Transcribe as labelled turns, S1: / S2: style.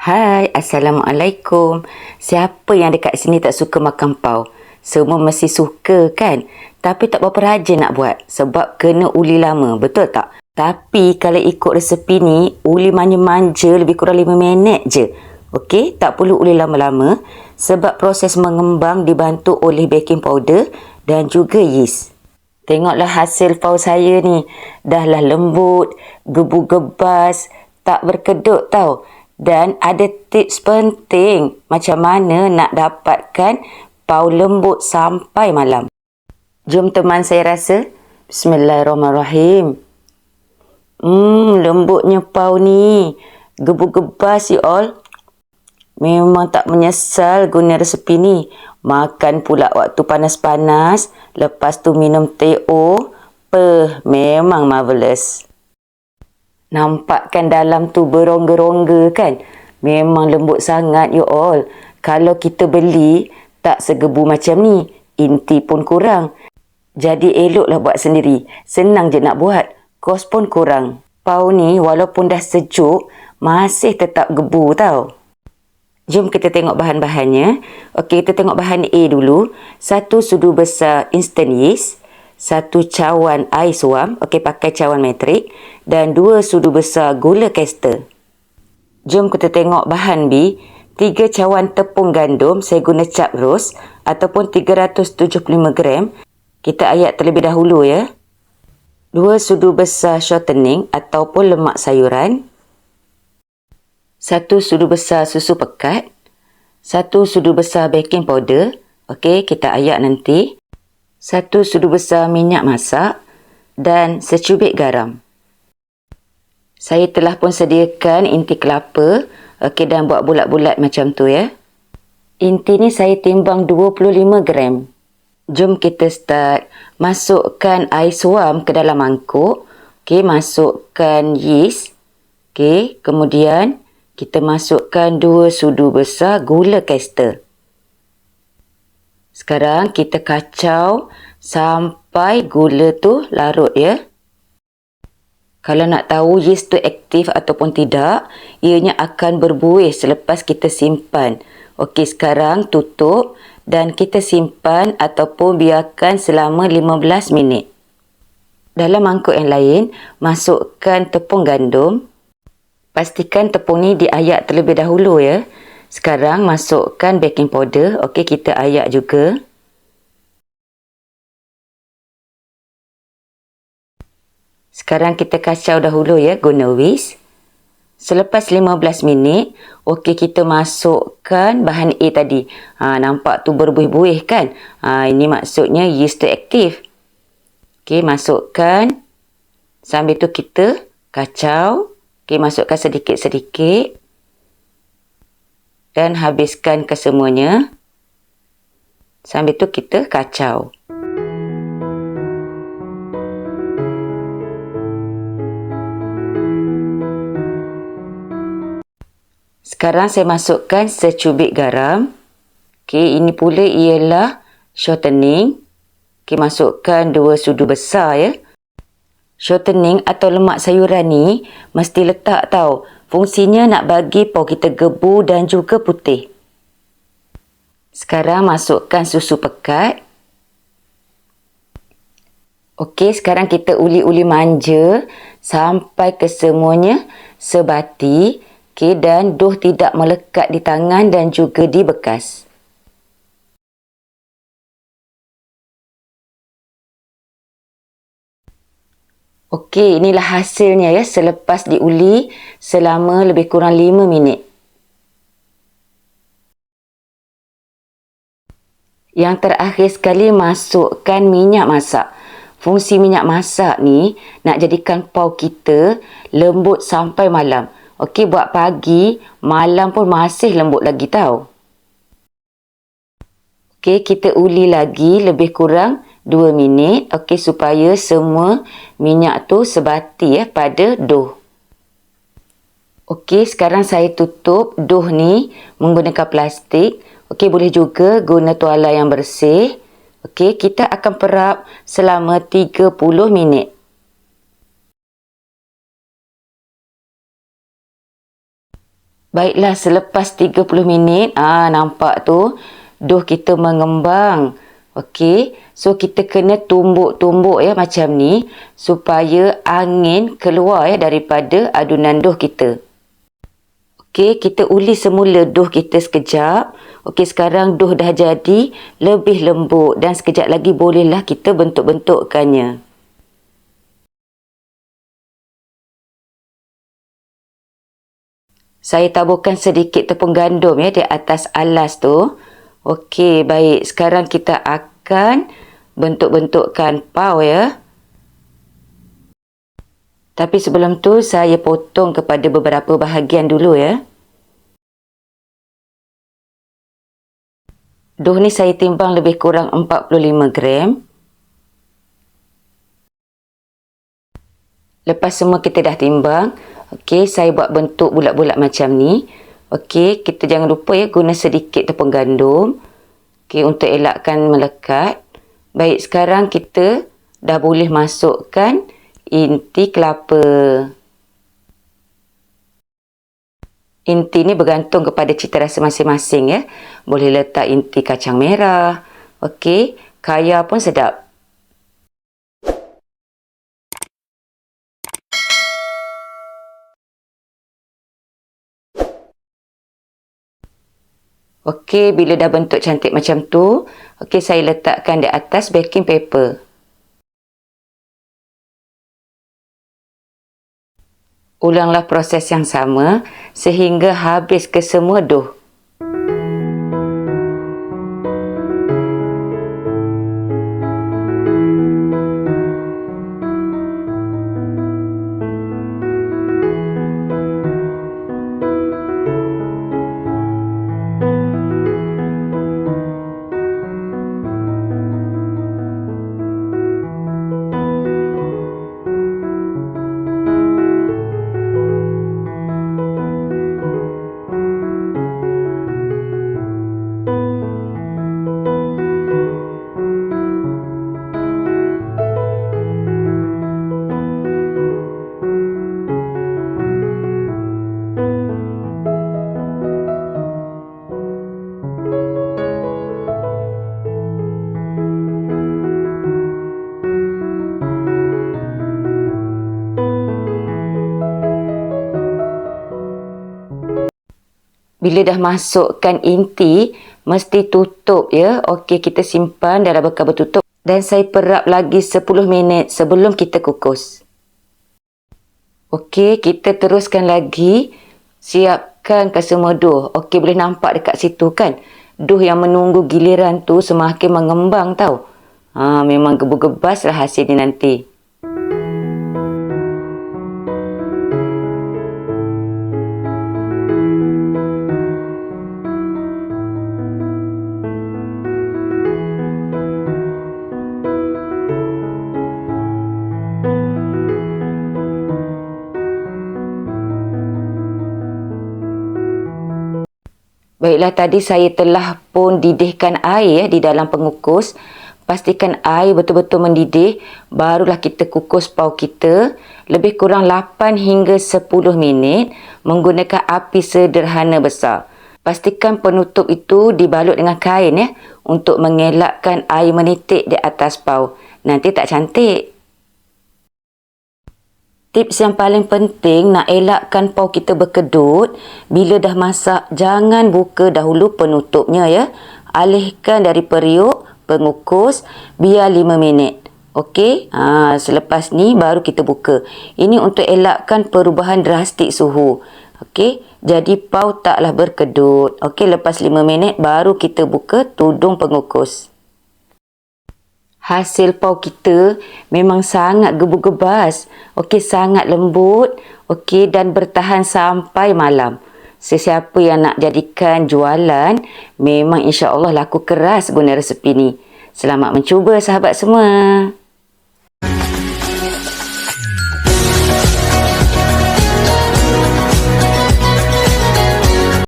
S1: Hai, Assalamualaikum. Siapa yang dekat sini tak suka makan pau? Semua mesti suka kan? Tapi tak berapa rajin nak buat sebab kena uli lama, betul tak? Tapi kalau ikut resepi ni, uli manja-manja lebih kurang 5 minit je. Okey, tak perlu uli lama-lama sebab proses mengembang dibantu oleh baking powder dan juga yeast. Tengoklah hasil pau saya ni. Dahlah lembut, gebu-gebas, tak berkedut tau. Dan ada tips penting macam mana nak dapatkan pau lembut sampai malam. Jom teman saya rasa. Bismillahirrahmanirrahim. Lembutnya pau ni. Gebu-gebas you all. Memang tak menyesal guna resepi ni. Makan pula waktu panas-panas. Lepas tu minum teh O. Memang marvelous. Nampakkan dalam tu berongga-rongga kan? Memang lembut sangat you all. Kalau kita beli, tak segebu macam ni. Inti pun kurang. Jadi eloklah buat sendiri. Senang je nak buat. Kos pun kurang. Pau ni walaupun dah sejuk, masih tetap gebu tau. Jom kita tengok bahan-bahannya. Okey, kita tengok bahan A dulu. 1 sudu besar instant yeast. 1 cawan air suam. Okey, pakai cawan metrik. Dan 2 sudu besar gula caster. Jom kita tengok bahan B. 3 cawan tepung gandum. Saya guna cap roast. Ataupun 375 gram. Kita ayak terlebih dahulu ya. 2 sudu besar shortening. Ataupun lemak sayuran. 1 sudu besar susu pekat. 1 sudu besar baking powder. Okey, kita ayak nanti. 1 sudu besar minyak masak. Dan secubit garam. Saya telah pun sediakan inti kelapa. Okey, dan buat bulat-bulat macam tu ya. Inti ni saya timbang 25 gram. Jom kita start. Masukkan air suam ke dalam mangkuk. Okey, masukkan yeast. Okey, kemudian kita masukkan 2 sudu besar gula caster. Sekarang kita kacau sampai gula tu larut ya. Kalau nak tahu yeast tu aktif ataupun tidak, ianya akan berbuih selepas kita simpan. Okey, sekarang tutup dan kita simpan ataupun biarkan selama 15 minit. Dalam mangkuk yang lain, masukkan tepung gandum. Pastikan tepung ni diayak terlebih dahulu ya. Sekarang masukkan baking powder. Okey, kita ayak juga. Sekarang kita kacau dahulu ya guna whisk. Selepas 15 minit, okey kita masukkan bahan A tadi. Nampak tu berbuih-buih kan? Ini maksudnya yeast tu aktif. Okey, masukkan. Sambil tu kita kacau. Okey, masukkan sedikit-sedikit. Dan habiskan kesemuanya. Sambil tu kita kacau. Sekarang saya masukkan secubit garam. Okey, ini pula ialah shortening. Okey, masukkan 2 sudu besar ya. Shortening atau lemak sayuran ni mesti letak tau. Fungsinya nak bagi pau kita gebu dan juga putih. Sekarang masukkan susu pekat. Okey, sekarang kita uli-uli manja sampai kesemuanya sebati. Okey, dan dough tidak melekat di tangan dan juga di bekas. Okey, inilah hasilnya ya selepas diuli selama lebih kurang 5 minit. Yang terakhir sekali masukkan minyak masak. Fungsi minyak masak ni nak jadikan pau kita lembut sampai malam. Okey, buat pagi, malam pun masih lembut lagi tau. Okey, kita uli lagi lebih kurang 2 minit. Okey, supaya semua minyak tu sebati ya pada dough. Okey, sekarang saya tutup dough ni menggunakan plastik. Okey, boleh juga guna tuala yang bersih. Okey, kita akan perap selama 30 minit. Baiklah, selepas 30 minit, nampak tu, dough kita mengembang. Okey, so kita kena tumbuk-tumbuk ya macam ni supaya angin keluar ya daripada adunan dough kita. Okey, kita uli semula dough kita sekejap. Okey, sekarang dough dah jadi lebih lembut dan sekejap lagi bolehlah kita bentuk-bentukkannya. Saya taburkan sedikit tepung gandum ya di atas alas tu. Okey, baik. Sekarang kita akan bentuk-bentukkan pau ya. Tapi sebelum tu saya potong kepada beberapa bahagian dulu ya. Dough ni saya timbang lebih kurang 45 gram. Lepas semua kita dah timbang, okey, saya buat bentuk bulat-bulat macam ni. Okey, kita jangan lupa ya guna sedikit tepung gandum. Okey, untuk elakkan melekat. Baik, sekarang kita dah boleh masukkan inti kelapa. Inti ni bergantung kepada cita rasa masing-masing ya. Boleh letak inti kacang merah. Okey, kaya pun sedap. Okey, bila dah bentuk cantik macam tu, okey, saya letakkan di atas baking paper. Ulanglah proses yang sama sehingga habis ke semua dough. Bila dah masukkan inti, mesti tutup ya. Okey, kita simpan dalam bekal bertutup. Dan saya perap lagi 10 minit sebelum kita kukus. Okey, kita teruskan lagi. Siapkan ke semua dough. Okey, boleh nampak dekat situ kan? Dough yang menunggu giliran tu semakin mengembang tau. Memang gebu-gebas lah hasil ni nanti. Baiklah, tadi saya telah pun didihkan air di dalam pengukus. Pastikan air betul-betul mendidih. Barulah kita kukus pau kita lebih kurang 8 hingga 10 minit menggunakan api sederhana besar. Pastikan penutup itu dibalut dengan kain ya untuk mengelakkan air menitik di atas pau. Nanti tak cantik. Tips yang paling penting nak elakkan pau kita berkedut, bila dah masak jangan buka dahulu penutupnya ya. Alihkan dari periuk, pengukus, biar 5 minit. Okey, selepas ni baru kita buka. Ini untuk elakkan perubahan drastik suhu. Okey, jadi pau taklah berkedut. Okey, lepas 5 minit baru kita buka tudung pengukus. Hasil pau kita memang sangat gebu-gebas. Okey, sangat lembut. Okey, dan bertahan sampai malam. Sesiapa yang nak jadikan jualan, memang insya-Allah laku keras guna resepi ni. Selamat mencuba sahabat semua.